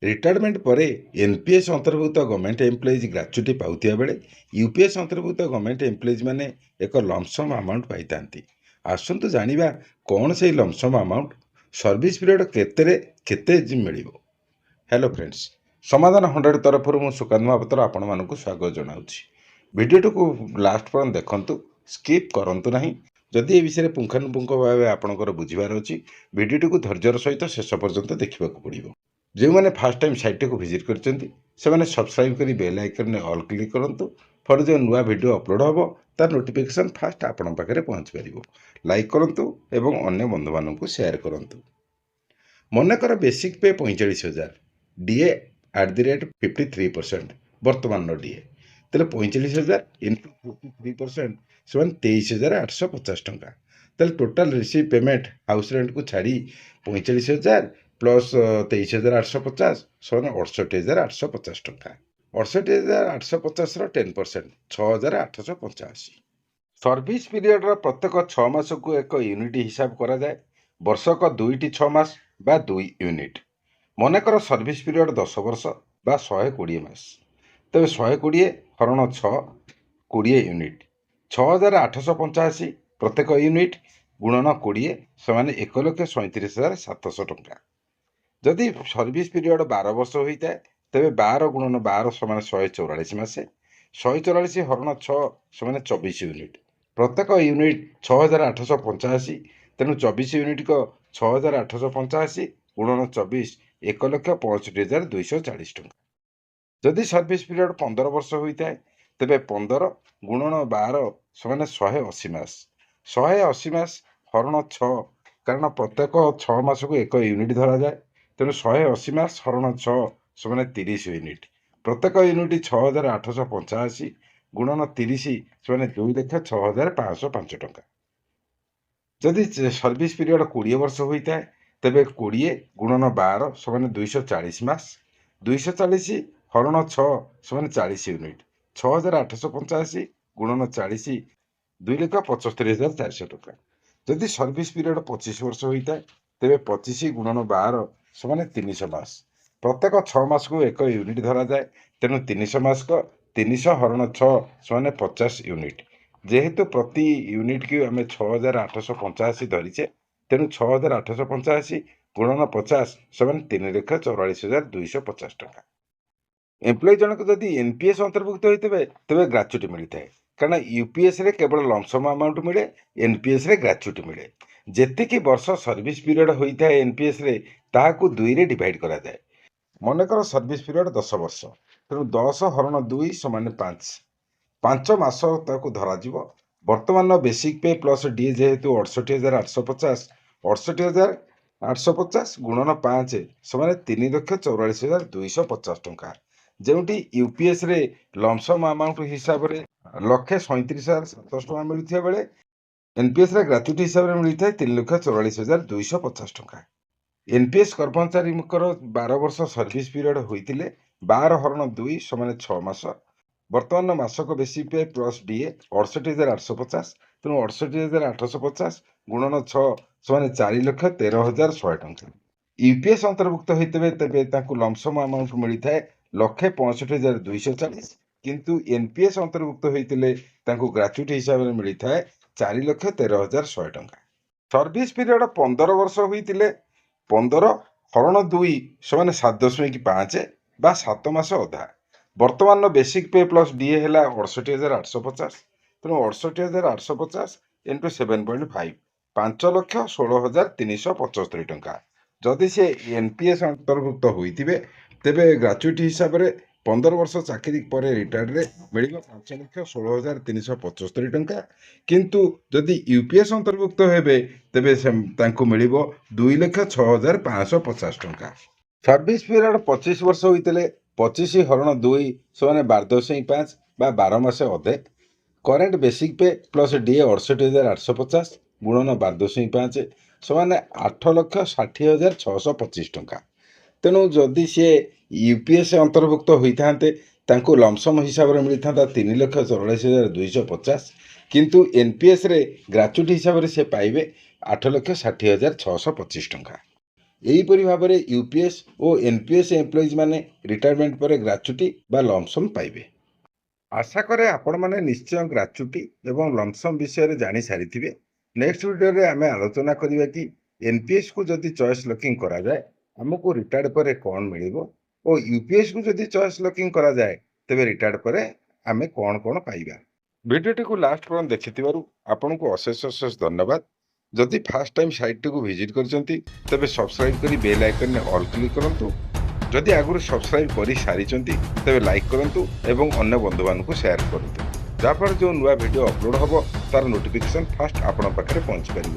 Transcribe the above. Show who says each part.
Speaker 1: Retirement पर NPS अंतर्भुक्त government employees ग्राच्युटी पाउथिया बेले UPS अंतर्भुक्त government employees माने एक लमसम अमाउंट पाई आसतु जानिबा कौन से लमसम अमाउंट सर्विस पीरियड केते मिलिबो। हेलो फ्रेंड्स, समाधान 100 तरफ मु सुकांत महापात्र आपण मानकु स्वागत जनाउछि। वीडियो को लास्ट पर्यंत देखंतु, स्किप करंतु नहीं। जदि ए विषय पुंखानुपुंख भाव आपणकर बुझिबार अछि, वीडियो को धैर्यर सहित शेष पर्यंत देखा पड़ो। जो मैंने फास्ट टाइम साइट को विजिट कर सब्सक्राइब कर बेल आइकन में ऑल क्लिक करूँ। फर जो नुआ वीडियो अपलोड हम तार नोटिफिकेशन फास्ट आपण पाखे पहुँच पार। लाइक करूँ एवं अन्य बंधु मानू शेयर करूँ। मनकर बेसिक पे 45,000, डीए @53%, बर्तमान डीए तेल 45,000 इंटू 53% से 23,850 टंका। तेल total receive payment house rent को छाड़ी 45,000 प्लस 23,850 से 68,850 टंका। 68,850 10% 6,885। सर्विस पीरियड प्रत्येक 6 मास को एक यूनिट हिसाब करा जाए। वर्षक 2टी 6 मास बा 2 यूनिट। मनकर सर्विस पीरियड 10 वर्ष बा 120 मास, तेज 120 हरण 6 20 यूनिट 6,885 प्रत्येक यूनिट गुणन 20 से 1,37,700 टंका। जदि सर्विस पीरियड 12 वर्ष होता है तेरे 12 गुणन 12 समान 144 मासे, 144 हरण 6 से 24 यूनिट प्रत्येक यूनिट 6,885। तेणु 24 यूनिट को 6,885 गुणन 24 1,65,240 टंका। जदि सर्विस पीरियड 15 वर्ष होता है तेरे 15 गुणन 12 से 180 मास, 180 मास हरण 6 कारण प्रत्येक 6 मास को एक यूनिट धरा जाए। तेणु 180 मास हरण 6 से 30 यूनिट प्रत्येक यूनिट 6,885 गुणन 30 से 2,06,505 टंका। जदि सर्विस पीरियड 20 वर्ष होता है तेरे 20 गुणन 12 से 240 मास, 240 हरण 6 से 40 यूनिट 6,885 गुणन 40 2,75,400 टंका। जदि सर्विस पीरियड 25 वर्ष होता है तेरे 25 गुणन 12 से 300 मास, प्रत्येक 6 मास को एक यूनिट धरा जाए। तेणु 300 मास को 300 हरण 6 से 50 यूनिट। जेहेतु प्रति यूनिट की आम 6,885 धरीचे, तेणु 6,885 गुणन 50 से 3,44,250 टंका। एम्प्लॉय जनक जदि एनपीएस अंतर्भुक्त होते तेज ग्राच्युटी मिलता है, कारण यूपीएस रे केवल लमसम अमाउंट मिले, एनपीएस रे ग्राच्युटी मिले। जेतिकी वर्ष सर्विस पीरियड होता है एनपीएस रे ताहाकु 2 रे डिवाइड करा जाए। मनकर सर्विस पीरियड 10 वर्ष, तेणु 10 हरण 2 समान 5 मास ताकू धरा जीव। वर्तमान बेसिक पे प्लस डीए जेहेतु 68,850, 68,850 गुणन 5 से 3,44,250 टंका। जोटी यूपीएस रे लमसम अमाउंट हिसाब से 1,37,700 टंका मिलता बेले एनपीएस रे ग्राच्युटी हिसाब से मिलता है 3,44,250 टंका। एनपीएस कर्मचारी 12 वर्ष सर्विस पीरियड होते 12 हरण 2 समान 6 मास। वर्तमान मासक बेसिक पे प्लस डीए 68,850, तेणु 68,850 गुणन 6 से 4,13,100 टंका। यूपीएस अंतर्भुक्त होते तेज लमसम अमाउंट मिलता है 1,65,240, किंतु एनपीएस अंतर्भुक्त होते ग्राच्युटी हिसाब से मिलता है 4,13,100 टंका। सर्विस पीरियड 15 वर्ष होते 15 हरण 2 से 7.5 बा 7 मास अधा। वर्तमान बेसिक पे प्लस डीए है 68,850, तेणु 68,850 इंटू 7.5 5,16,375 टंका। जदि से एनपीएस अंतर्भुक्त होते तेबे ग्राच्युटी हिसाब से 15 वर्ष चाकरी पर रिटायर्ड मिल 5,16,375 टंका। किंतु जदि यूपीएस अंतर्भुक्त हेबे तेबे मिल 2,06,550 टंका। सर्विस पीरियड 25 वर्ष होते 25 हरण 2 से 12.5 बा 12 मास अधे। करेंट बेसिक पे प्लस डीए 68,850 गुणन 12.5 से 8,60,625 टंका। तेणु जदि सी यूपीएस अंतर्भुक्त होते लमसम हिसाब से मिलता 3,44,250, किंतु एनपीएस रे ग्राच्युटी हिसाब से पाइबे 8,60,625 टंका। ଏହିପରି ଭାବରେ ୟୁପିଏସ୍ ଓ ଏନ୍ପିଏସ୍ ଏମ୍ପ୍ଲୟିଜ୍ ମାନେ ରିଟାୟାରମେଣ୍ଟ ପରେ ଗ୍ରାଚ୍ୟୁଟି ବା ଲମ୍ପସମ୍ ପାଇବେ। ଆଶା କରେ ଆପଣମାନେ ନିଶ୍ଚୟ ଗ୍ରାଚ୍ୟୁଟି ଏବଂ ଲମ୍ପସମ୍ ବିଷୟରେ ଜାଣିସାରିଥିବେ। ନେକ୍ସଟ ଭିଡ଼ିଓରେ ଆମେ ଆଲୋଚନା କରିବା କି ଏନ୍ପିଏସ୍କୁ ଯଦି ଚଏସ୍ ଲକିଂ କରାଯାଏ ଆମକୁ ରିଟାୟାର୍ଡ ପରେ କ'ଣ ମିଳିବ ଓ ୟୁପିଏସ୍କୁ ଯଦି ଚଏସ୍ ଲକିଂ କରାଯାଏ ତେବେ ରିଟାୟାର୍ଡ ପରେ ଆମେ କ'ଣ କ'ଣ ପାଇବା। ଭିଡ଼ିଓଟିକୁ ଲାଷ୍ଟ ପର୍ଯ୍ୟନ୍ତ ଦେଖିଥିବାରୁ ଆପଣଙ୍କୁ ଅଶେଷ ଅଶେଷ ଧନ୍ୟବାଦ। ଯଦି ଫାର୍ଷ୍ଟ ଟାଇମ୍ ସାଇଟ୍ଟିକୁ ଭିଜିଟ୍ କରିଛନ୍ତି ତେବେ ସବସ୍କ୍ରାଇବ୍ କରି ବେଲ୍ ଆଇକନ୍ରେ ଅଲ୍ କ୍ଲିକ୍ କରନ୍ତୁ। ଯଦି ଆଗରୁ ସବସ୍କ୍ରାଇବ୍ କରିସାରିଛନ୍ତି ତେବେ ଲାଇକ୍ କରନ୍ତୁ ଏବଂ ଅନ୍ୟ ବନ୍ଧୁମାନଙ୍କୁ ସେୟାର କରନ୍ତୁ, ଯାହାଫଳରେ ଯେଉଁ ନୂଆ ଭିଡ଼ିଓ ଅପଲୋଡ଼ ହେବ ତାର ନୋଟିଫିକେସନ୍ ଫାଷ୍ଟ ଆପଣଙ୍କ ପାଖରେ ପହଞ୍ଚିପାରିବ।